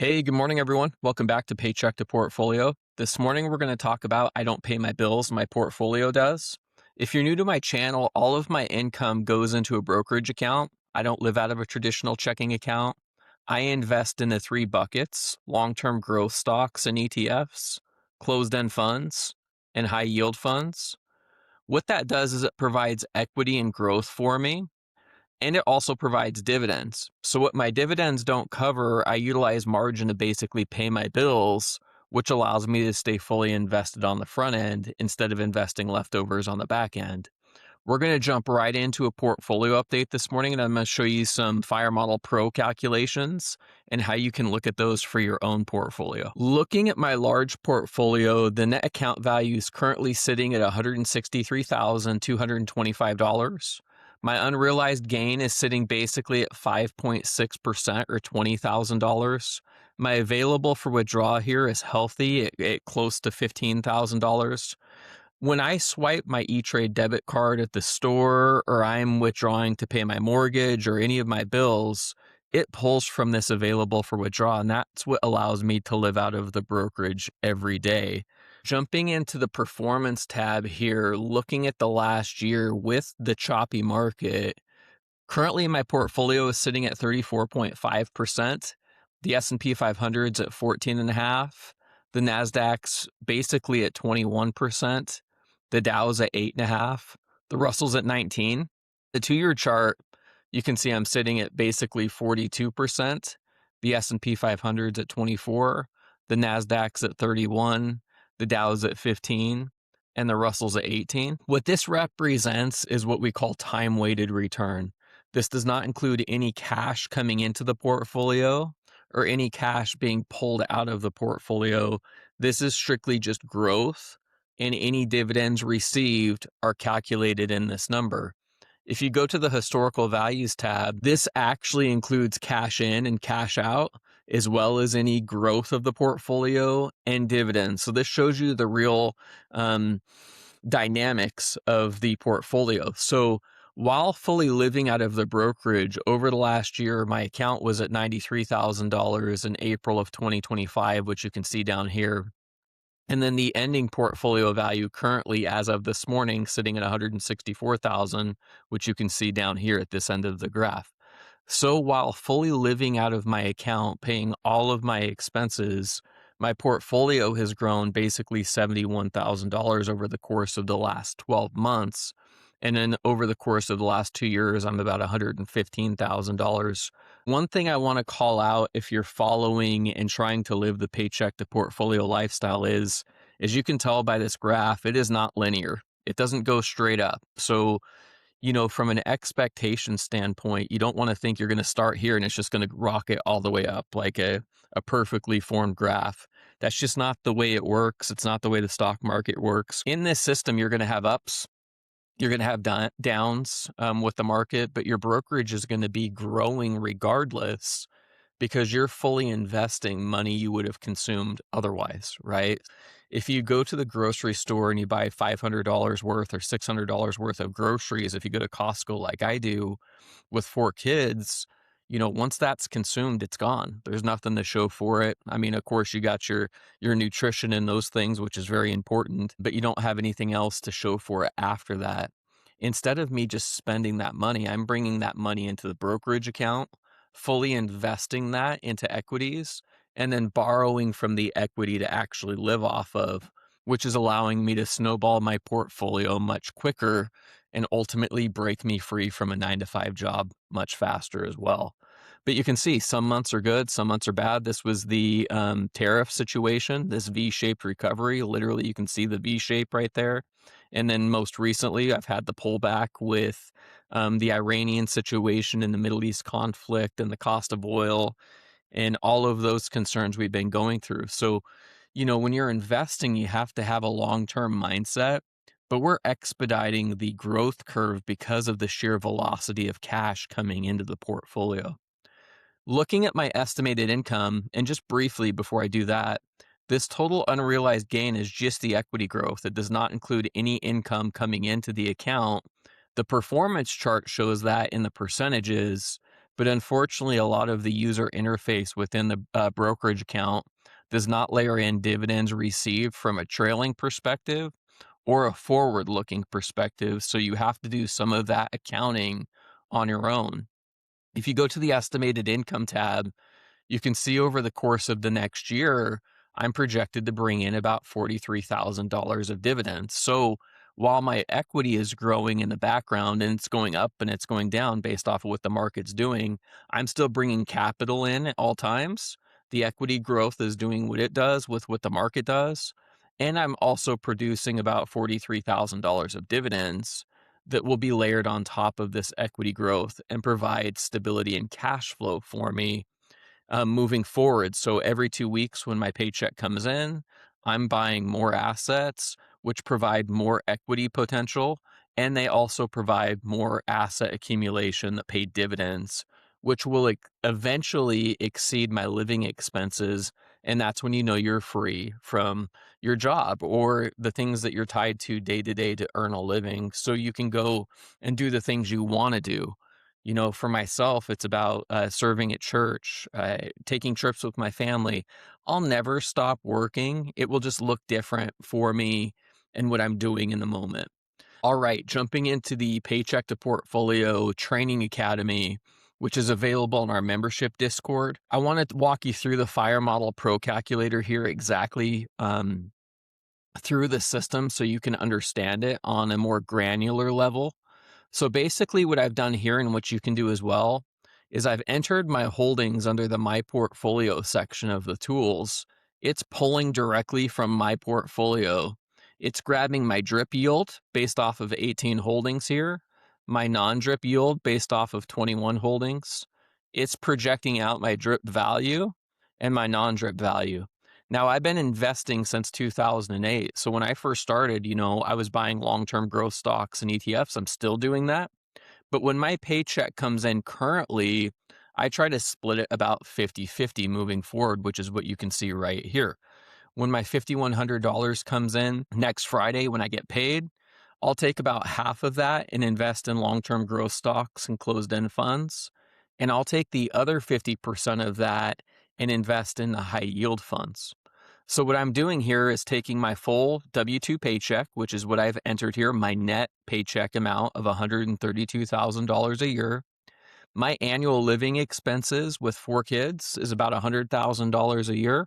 Hey, good morning, everyone. Welcome back to Paycheck to Portfolio. This morning, we're going to talk about I don't pay my bills, my portfolio does. If you're new to my channel, all of my income goes into a brokerage account. I don't live out of a traditional checking account. I invest in the three buckets: long-term growth stocks and ETFs, closed-end funds, and high-yield funds. What that does is it provides equity and growth for me, and it also provides dividends. So what my dividends don't cover, I utilize margin to basically pay my bills, which allows me to stay fully invested on the front end instead of investing leftovers on the back end. We're going to jump right into a portfolio update this morning, and I'm going to show you some Fire Model Pro calculations and how you can look at those for your own portfolio. Looking at my large portfolio, the net account value is currently sitting at $163,225. My unrealized gain is sitting basically at 5.6% or $20,000. My available for withdrawal here is healthy at close to $15,000. When I swipe my E-Trade debit card at the store, or I'm withdrawing to pay my mortgage or any of my bills, it pulls from this available for withdrawal, and that's what allows me to live out of the brokerage every day. Jumping into the performance tab here, looking at the last year with the choppy market, currently my portfolio is sitting at 34.5%. The S&P 500's at 14.5%. The Nasdaq's basically at 21%. The Dow's at 8.5%. The Russell's at 19%. The 2-year chart, you can see I'm sitting at basically 42%. The S&P 500's at 24%. The Nasdaq's at 31%. The Dow's at 15%. And the Russell's at 18%. What this represents is what we call time-weighted return. This does not include any cash coming into the portfolio or any cash being pulled out of the portfolio. This is strictly just growth, and any dividends received are calculated in this number. If you go to the historical values tab, this actually includes cash in and cash out, as well as any growth of the portfolio and dividends. So this shows you the real dynamics of the portfolio. So while fully living out of the brokerage, over the last year, my account was at $93,000 in April of 2025, which you can see down here. And then the ending portfolio value currently, as of this morning, sitting at $164,000, which you can see down here at this end of the graph. So while fully living out of my account, paying all of my expenses, my portfolio has grown basically $71,000 over the course of the last 12 months. And then over the course of the last 2 years, I'm about $115,000. One thing I want to call out if you're following and trying to live the paycheck to portfolio lifestyle is, as you can tell by this graph, it is not linear. It doesn't go straight up. So, from an expectation standpoint, you don't want to think you're going to start here and it's just going to rocket all the way up like a perfectly formed graph. That's just not the way it works. It's not the way the stock market works. In this system, you're going to have ups. You're going to have downs with the market, but your brokerage is going to be growing regardless because you're fully investing money you would have consumed otherwise, right? If you go to the grocery store and you buy $500 worth or $600 worth of groceries, if you go to Costco like I do with 4 kids, once that's consumed, it's gone. There's nothing to show for it. I mean, of course, you got your nutrition and those things, which is very important, but you don't have anything else to show for it after that. Instead of me just spending that money, I'm bringing that money into the brokerage account, fully investing that into equities, and then borrowing from the equity to actually live off of, which is allowing me to snowball my portfolio much quicker and ultimately break me free from a 9-to-5 job much faster as well. But you can see some months are good, some months are bad. This was the tariff situation, this V-shaped recovery. Literally, you can see the V-shape right there. And then most recently, I've had the pullback with the Iranian situation and the Middle East conflict and the cost of oil and all of those concerns we've been going through. So, when you're investing, you have to have a long-term mindset, but we're expediting the growth curve because of the sheer velocity of cash coming into the portfolio. Looking at my estimated income, and just briefly before I do that, this total unrealized gain is just the equity growth. It does not include any income coming into the account. The performance chart shows that in the percentages. But unfortunately, a lot of the user interface within the brokerage account does not layer in dividends received from a trailing perspective or a forward looking perspective. So you have to do some of that accounting on your own. If you go to the estimated income tab, you can see over the course of the next year, I'm projected to bring in about $43,000 of dividends. So while my equity is growing in the background and it's going up and it's going down based off of what the market's doing, I'm still bringing capital in at all times. The equity growth is doing what it does with what the market does. And I'm also producing about $43,000 of dividends that will be layered on top of this equity growth and provide stability and cash flow for me moving forward. So every 2 weeks when my paycheck comes in, I'm buying more assets, which provide more equity potential. And they also provide more asset accumulation that pay dividends, which will eventually exceed my living expenses. And that's when you know you're free from your job or the things that you're tied to day to earn a living. So you can go and do the things you want to do. For myself, it's about serving at church, taking trips with my family. I'll never stop working. It will just look different for me and what I'm doing in the moment. All right, jumping into the Paycheck to Portfolio Training Academy, which is available in our membership Discord. I want to walk you through the Fire Model Pro Calculator here exactly through the system so you can understand it on a more granular level. So basically what I've done here and what you can do as well is I've entered my holdings under the My Portfolio section of the tools. It's pulling directly from my portfolio. It's grabbing my drip yield based off of 18 holdings here, my non-drip yield based off of 21 holdings. It's projecting out my drip value and my non-drip value. Now, I've been investing since 2008. So when I first started, I was buying long-term growth stocks and ETFs. I'm still doing that. But when my paycheck comes in currently, I try to split it about 50-50 moving forward, which is what you can see right here. When my $5,100 comes in next Friday when I get paid, I'll take about half of that and invest in long-term growth stocks and closed-end funds. And I'll take the other 50% of that and invest in the high yield funds. So what I'm doing here is taking my full W-2 paycheck, which is what I've entered here, my net paycheck amount of $132,000 a year. My annual living expenses with 4 kids is about $100,000 a year.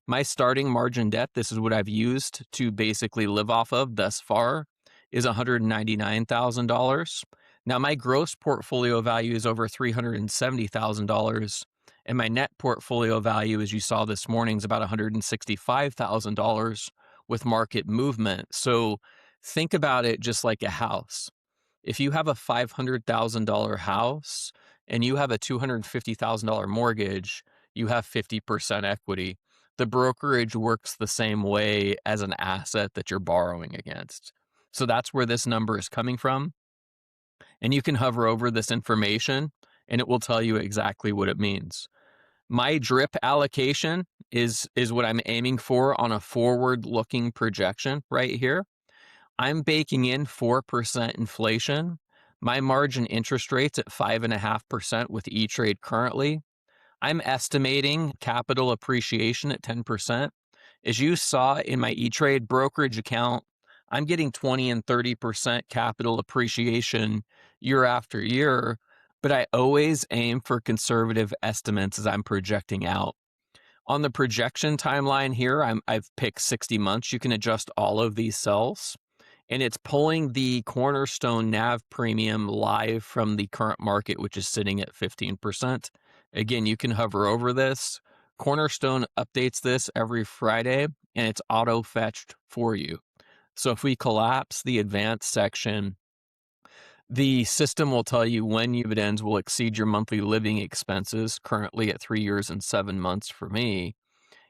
My starting margin debt, this is what I've used to basically live off of thus far, is $199,000. Now, my gross portfolio value is over $370,000, and my net portfolio value, as you saw this morning, is about $165,000 with market movement. So think about it just like a house. If you have a $500,000 house and you have a $250,000 mortgage, you have 50% equity. The brokerage works the same way as an asset that you're borrowing against. So that's where this number is coming from. And you can hover over this information and it will tell you exactly what it means. My drip allocation is what I'm aiming for on a forward-looking projection right here. I'm baking in 4% inflation. My margin interest rate's at 5.5% with E-Trade currently. I'm estimating capital appreciation at 10%. As you saw in my E-Trade brokerage account, I'm getting 20 and 30% capital appreciation year after year, but I always aim for conservative estimates as I'm projecting out. On the projection timeline here, I've picked 60 months. You can adjust all of these cells, and it's pulling the Cornerstone NAV premium live from the current market, which is sitting at 15%. Again, you can hover over this. Cornerstone updates this every Friday, and it's auto-fetched for you. So if we collapse the advanced section, the system will tell you when dividends will exceed your monthly living expenses, currently at 3 years and 7 months for me.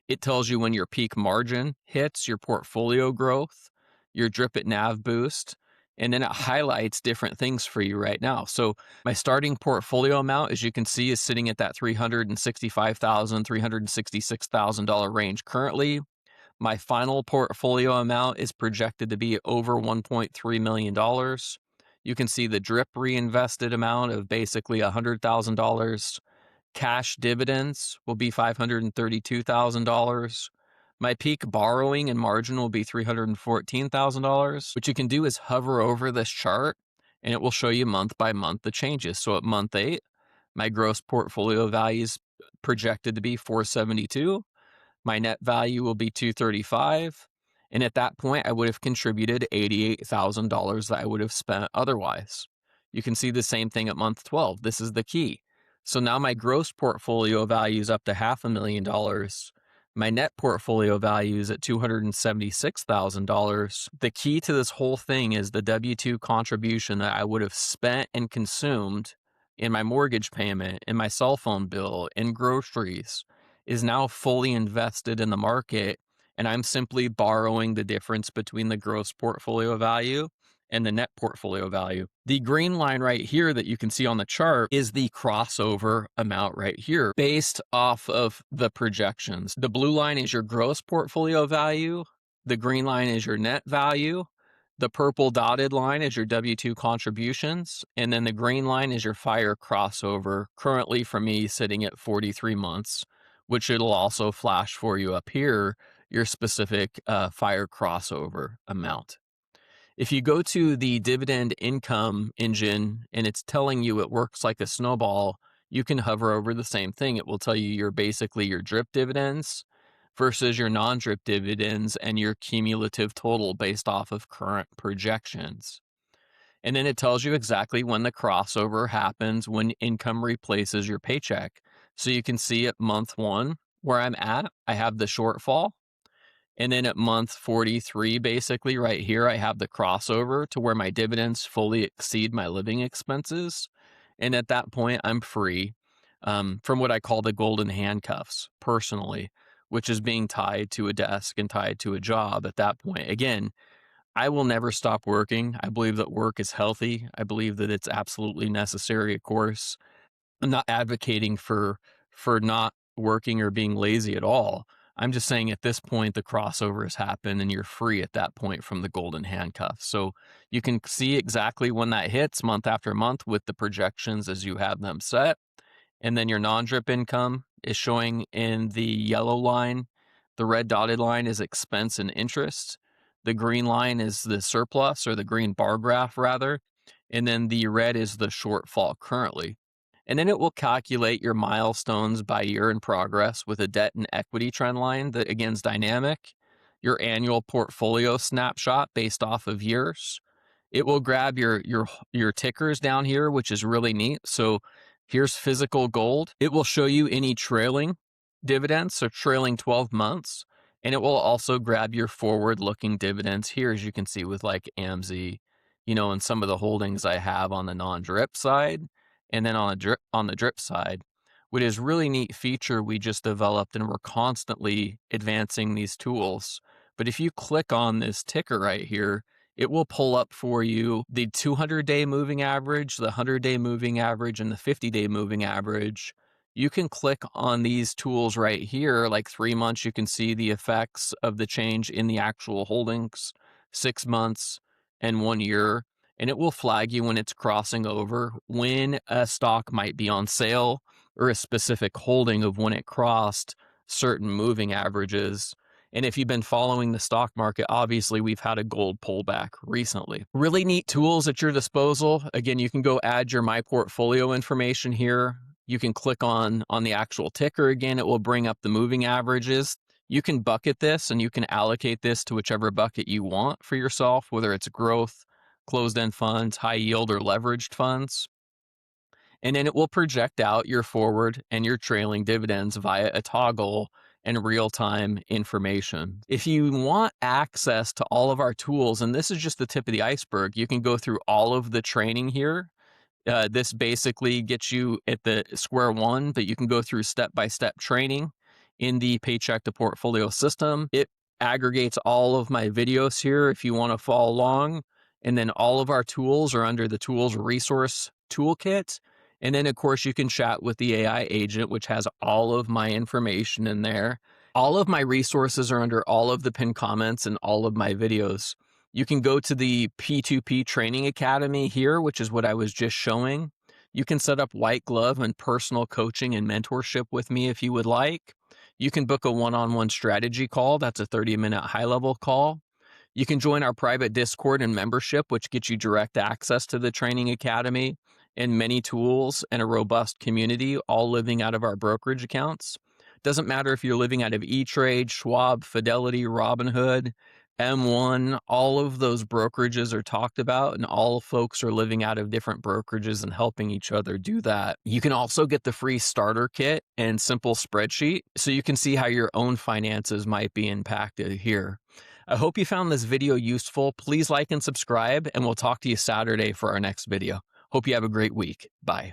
It tells you when your peak margin hits, your portfolio growth, your drip at NAV boost, and then it highlights different things for you right now. So my starting portfolio amount, as you can see, is sitting at that $365,000, $366,000 range currently. My final portfolio amount is projected to be over $1.3 million. You can see the drip reinvested amount of basically $100,000. Cash dividends will be $532,000. My peak borrowing and margin will be $314,000. What you can do is hover over this chart and it will show you month by month the changes. So at month 8, my gross portfolio value is projected to be 472. My net value will be 235. And at that point, I would have contributed $88,000 that I would have spent otherwise. You can see the same thing at month 12. This is the key. So now my gross portfolio value is up to $500,000. My net portfolio value is at $276,000. The key to this whole thing is the W-2 contribution that I would have spent and consumed in my mortgage payment, in my cell phone bill, in groceries, is now fully invested in the market, and I'm simply borrowing the difference between the gross portfolio value and the net portfolio value. The green line right here that you can see on the chart is the crossover amount right here based off of the projections. The blue line is your gross portfolio value. The green line is your net value. The purple dotted line is your W-2 contributions. And then the green line is your FIRE crossover, currently for me sitting at 43 months, which it'll also flash for you up here, your specific FIRE crossover amount. If you go to the dividend income engine and it's telling you it works like a snowball, you can hover over the same thing. It will tell you your drip dividends versus your non-drip dividends and your cumulative total based off of current projections. And then it tells you exactly when the crossover happens, when income replaces your paycheck. So you can see at month 1 where I'm at, I have the shortfall. And then at month 43, basically right here, I have the crossover to where my dividends fully exceed my living expenses. And at that point, I'm free from what I call the golden handcuffs personally, which is being tied to a desk and tied to a job at that point. Again, I will never stop working. I believe that work is healthy. I believe that it's absolutely necessary, of course. I'm not advocating for not working or being lazy at all. I'm just saying at this point, the crossovers happen and you're free at that point from the golden handcuffs. So you can see exactly when that hits month after month with the projections as you have them set. And then your non-drip income is showing in the yellow line. The red dotted line is expense and interest. The green line is the surplus, or the green bar graph rather. And then the red is the shortfall currently. And then it will calculate your milestones by year in progress with a debt and equity trend line that, again, is dynamic. Your annual portfolio snapshot based off of years. It will grab your tickers down here, which is really neat. So here's physical gold. It will show you any trailing dividends, so trailing 12 months. And it will also grab your forward-looking dividends here, as you can see with like AMZ, and some of the holdings I have on the non-drip side. And then on the drip side, which is really neat feature we just developed, and we're constantly advancing these tools. But if you click on this ticker right here, it will pull up for you the 200-day moving average, the 100-day moving average, and the 50-day moving average. You can click on these tools right here, like 3 months, you can see the effects of the change in the actual holdings, 6 months, and 1 year. And it will flag you when it's crossing over, when a stock might be on sale, or a specific holding of when it crossed certain moving averages. And if you've been following the stock market, obviously we've had a gold pullback recently. Really neat tools at your disposal. Again, you can go add your My Portfolio information here. You can click on the actual ticker again. It will bring up the moving averages. You can bucket this and you can allocate this to whichever bucket you want for yourself, whether it's growth, closed-end funds, high yield, or leveraged funds. And then it will project out your forward and your trailing dividends via a toggle and real-time information. If you want access to all of our tools, and this is just the tip of the iceberg, you can go through all of the training here. This basically gets you at the square one, but you can go through step-by-step training in the Paycheck to Portfolio system. It aggregates all of my videos here if you want to follow along. And then all of our tools are under the Tools Resource Toolkit. And then, of course, you can chat with the AI agent, which has all of my information in there. All of my resources are under all of the pinned comments and all of my videos. You can go to the P2P Training Academy here, which is what I was just showing. You can set up white glove and personal coaching and mentorship with me if you would like. You can book a one-on-one strategy call. That's a 30-minute high-level call. You can join our private Discord and membership, which gets you direct access to the Training Academy and many tools and a robust community, all living out of our brokerage accounts. Doesn't matter if you're living out of E-Trade, Schwab, Fidelity, Robinhood, M1, all of those brokerages are talked about, and all folks are living out of different brokerages and helping each other do that. You can also get the free starter kit and simple spreadsheet so you can see how your own finances might be impacted here. I hope you found this video useful. Please like and subscribe, and we'll talk to you Saturday for our next video. Hope you have a great week. Bye.